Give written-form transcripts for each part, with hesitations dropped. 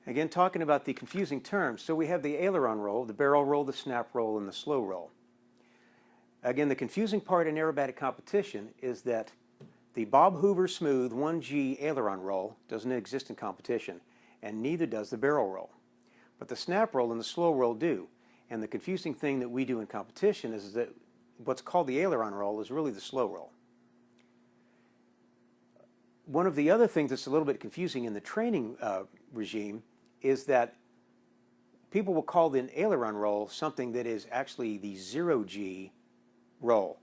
Again, talking about the confusing terms. So we have the aileron roll, the barrel roll, the snap roll, and the slow roll. Again, the confusing part in aerobatic competition is that the Bob Hoover Smooth 1G aileron roll doesn't exist in competition, and neither does the barrel roll. But the snap roll and the slow roll do. And the confusing thing that we do in competition is that what's called the aileron roll is really the slow roll. One of the other things that's a little bit confusing in the training regime is that people will call the aileron roll something that is actually the 0G roll.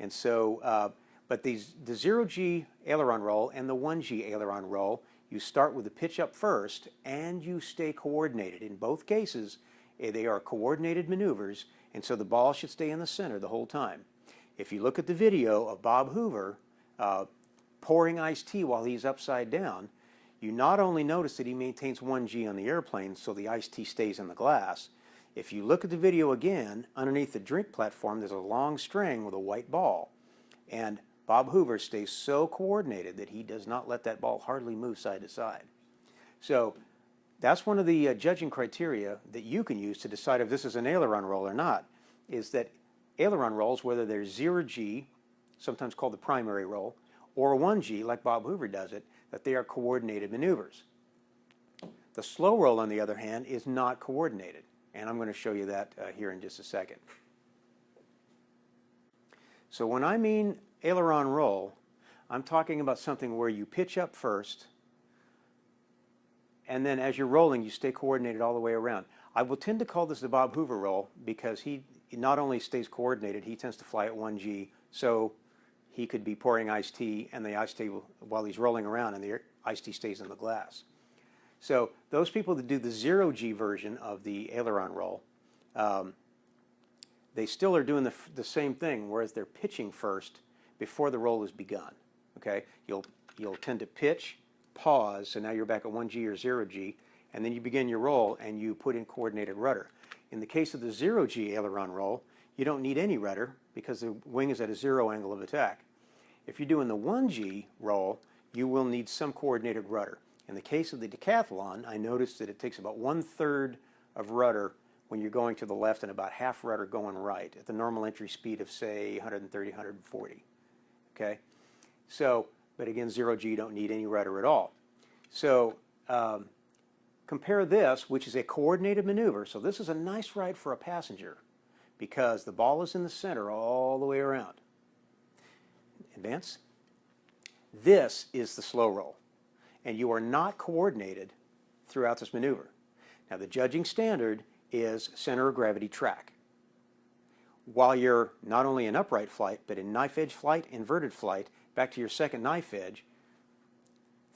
And so, but the 0G aileron roll and the 1G aileron roll, you start with the pitch up first and you stay coordinated. In both cases, they are coordinated maneuvers, and so the ball should stay in the center the whole time. If you look at the video of Bob Hoover pouring iced tea while he's upside down, you not only notice that he maintains 1G on the airplane so the iced tea stays in the glass. If you look at the video again, underneath the drink platform there's a long string with a white ball, and Bob Hoover stays so coordinated that he does not let that ball hardly move side to side. So that's one of the judging criteria that you can use to decide if this is an aileron roll or not, is that aileron rolls, whether they're 0G, sometimes called the primary roll, or 1G, like Bob Hoover does it, that they are coordinated maneuvers. The slow roll, on the other hand, is not coordinated, and I'm going to show you that here in just a second. So when I mean aileron roll, I'm talking about something where you pitch up first, and then as you're rolling, you stay coordinated all the way around. I will tend to call this the Bob Hoover roll because he not only stays coordinated, he tends to fly at 1G, so he could be pouring iced tea and the iced tea while he's rolling around and the iced tea stays in the glass. So those people that do the 0G version of the aileron roll, they still are doing the same thing, whereas they're pitching first before the roll is begun. Okay, you'll tend to pitch, pause, so now you're back at 1G or 0G, and then you begin your roll and you put in coordinated rudder. In the case of the 0G aileron roll, you don't need any rudder because the wing is at a 0 angle of attack. If you're doing the 1G roll, you will need some coordinated rudder. In the case of the decathlon, I noticed that it takes about 1/3 of rudder when you're going to the left and about half rudder going right at the normal entry speed of, say, 130, 140. Okay? So, but again, 0G, you don't need any rudder at all. So compare this, which is a coordinated maneuver. So this is a nice ride for a passenger because the ball is in the center all the way around. Advance. This is the slow roll, and you are not coordinated throughout this maneuver. Now the judging standard is center of gravity track. While you're not only in upright flight, but in knife edge flight, inverted flight, back to your second knife edge,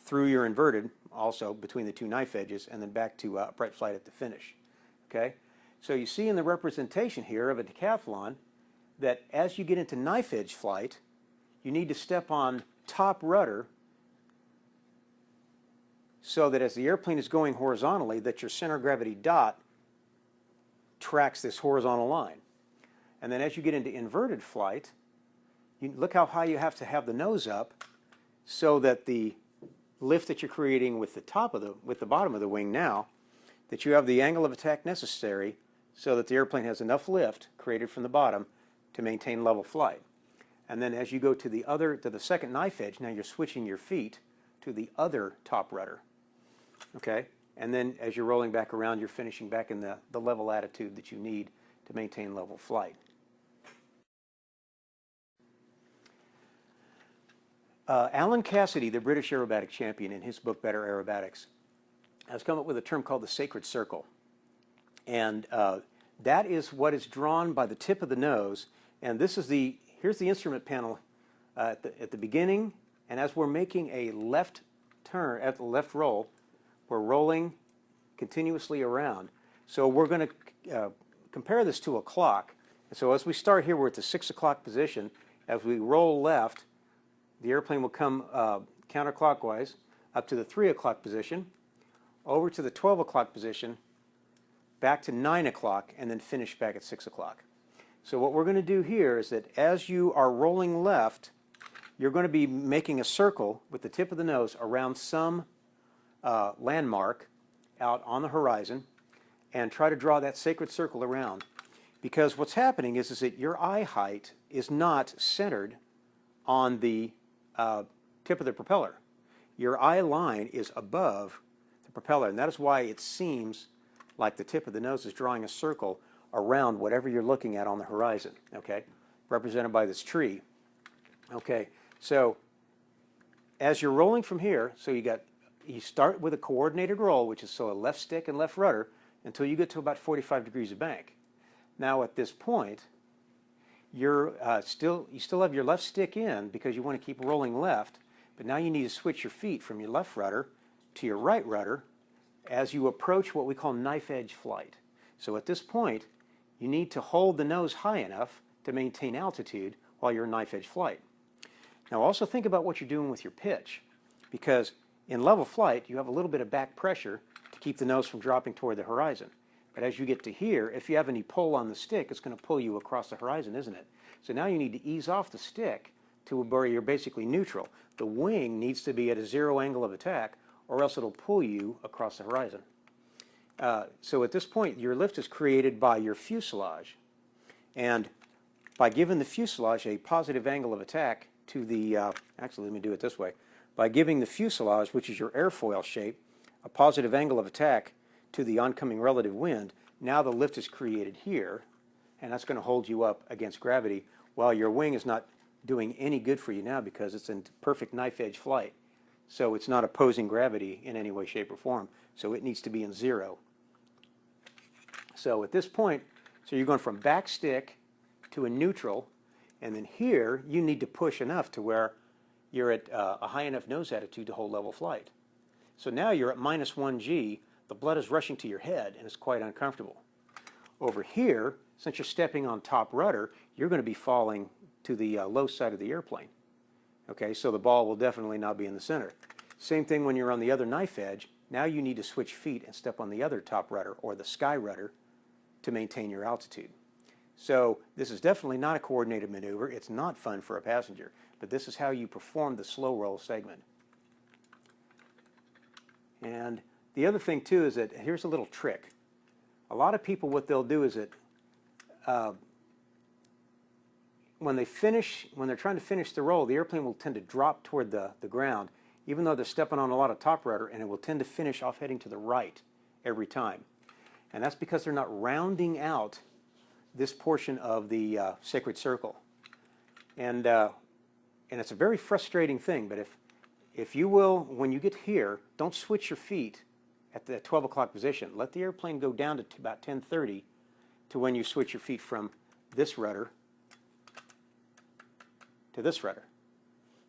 through your inverted, also between the two knife edges, and then back to upright flight at the finish. Okay? So you see in the representation here of a decathlon that as you get into knife edge flight, you need to step on top rudder so that as the airplane is going horizontally, that your center of gravity dot tracks this horizontal line. And then as you get into inverted flight, you look how high you have to have the nose up so that the lift that you're creating with the bottom of the wing now, that you have the angle of attack necessary so that the airplane has enough lift created from the bottom to maintain level flight. And then as you go to the second knife edge, now you're switching your feet to the other top rudder. Okay? And then as you're rolling back around, you're finishing back in the level attitude that you need to maintain level flight. Alan Cassidy, the British aerobatic champion, in his book Better Aerobatics, has come up with a term called the sacred circle. And that is what is drawn by the tip of the nose. And this is here's the instrument panel at the beginning. And as we're making a left turn, at the left roll, we're rolling continuously around. So we're going to compare this to a clock. So as we start here, we're at the 6 o'clock position. As we roll left, the airplane will come counterclockwise up to the 3 o'clock position, over to the 12 o'clock position, back to 9 o'clock, and then finish back at 6 o'clock. So what we're going to do here is that as you are rolling left, you're going to be making a circle with the tip of the nose around some landmark out on the horizon and try to draw that sacred circle around. Because what's happening is that your eye height is not centered on the tip of the propeller. Your eye line is above the propeller, and that is why it seems like the tip of the nose is drawing a circle around whatever you're looking at on the horizon, okay, represented by this tree. Okay, so as you're rolling from here, so you start with a coordinated roll, which is so a left stick and left rudder, until you get to about 45 degrees of bank. Now at this point, you still have your left stick in because you want to keep rolling left, but now you need to switch your feet from your left rudder to your right rudder as you approach what we call knife edge flight. So at this point, you need to hold the nose high enough to maintain altitude while you're in knife edge flight. Now also think about what you're doing with your pitch, because in level flight, you have a little bit of back pressure to keep the nose from dropping toward the horizon. But as you get to here, if you have any pull on the stick, it's going to pull you across the horizon, isn't it? So now you need to ease off the stick to where you're basically neutral. The wing needs to be at a 0 angle of attack, or else it'll pull you across the horizon. So at this point, your lift is created by your fuselage. And by giving the fuselage a positive angle of attack to the, actually let me do it this way. By giving the fuselage, which is your airfoil shape, a positive angle of attack to the oncoming relative wind, now the lift is created here, and that's going to hold you up against gravity, while your wing is not doing any good for you now because it's in perfect knife edge flight. So it's not opposing gravity in any way, shape, or form. So it needs to be in 0. So at this point, so you're going from back stick to a neutral, and then here you need to push enough to where you're at a high enough nose attitude to hold level flight. So now you're at -1 G, the blood is rushing to your head, and it's quite uncomfortable. Over here, since you're stepping on top rudder, you're going to be falling to the low side of the airplane. Okay, so the ball will definitely not be in the center. Same thing when you're on the other knife edge. Now you need to switch feet and step on the other top rudder, or the sky rudder, to maintain your altitude. So this is definitely not a coordinated maneuver. It's not fun for a passenger, but this is how you perform the slow roll segment. And the other thing too is that here's a little trick. A lot of people, what they'll do is that when they're trying to finish the roll, the airplane will tend to drop toward the ground, even though they're stepping on a lot of top rudder, and it will tend to finish off heading to the right every time. And that's because they're not rounding out this portion of the sacred circle. And it's a very frustrating thing, but if you will, when you get here, don't switch your feet at the 12 o'clock position. Let the airplane go down to about 10:30 to when you switch your feet from this rudder to this rudder.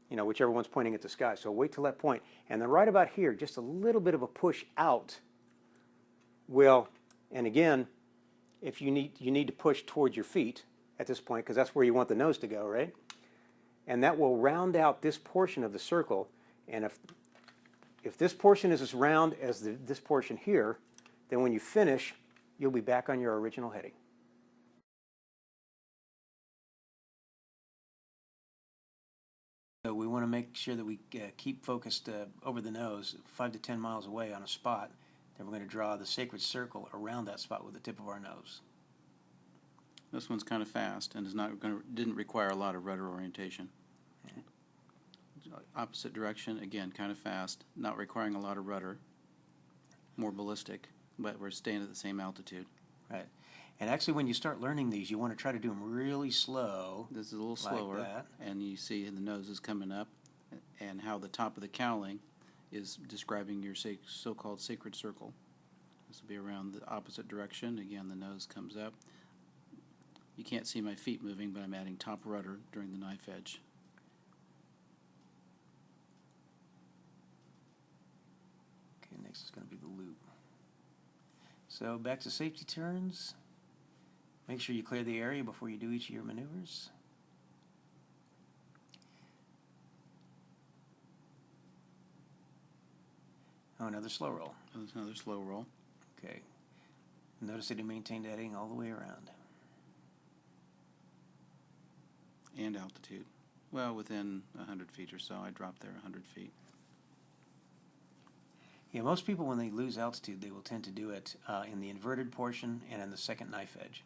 You know, whichever one's pointing at the sky. So wait till that point. And then right about here, just a little bit of a push out will, and again, if you need to push towards your feet at this point, because that's where you want the nose to go, right? And that will round out this portion of the circle. And if this portion is as round as this portion here, then when you finish, you'll be back on your original heading. So we want to make sure that we keep focused over the nose, 5 to 10 miles away on a spot. Then we're going to draw the sacred circle around that spot with the tip of our nose. This one's kind of fast and didn't require a lot of rudder orientation. Yeah. Opposite direction, again, kind of fast, not requiring a lot of rudder, more ballistic, but we're staying at the same altitude. Right. And actually, when you start learning these, you want to try to do them really slow. This is a little slower, like that. And you see the nose is coming up, and how the top of the cowling is describing your so-called sacred circle. This will be around the opposite direction. Again, the nose comes up. You can't see my feet moving, but I'm adding top rudder during the knife edge. Okay, next is going to be the loop. So back to safety turns. Make sure you clear the area before you do each of your maneuvers. Oh, another slow roll. Another slow roll. Okay. Notice that he maintained heading all the way around. And altitude. Well, within 100 feet or so. I dropped there 100 feet. Yeah, most people when they lose altitude, they will tend to do it in the inverted portion and in the second knife edge.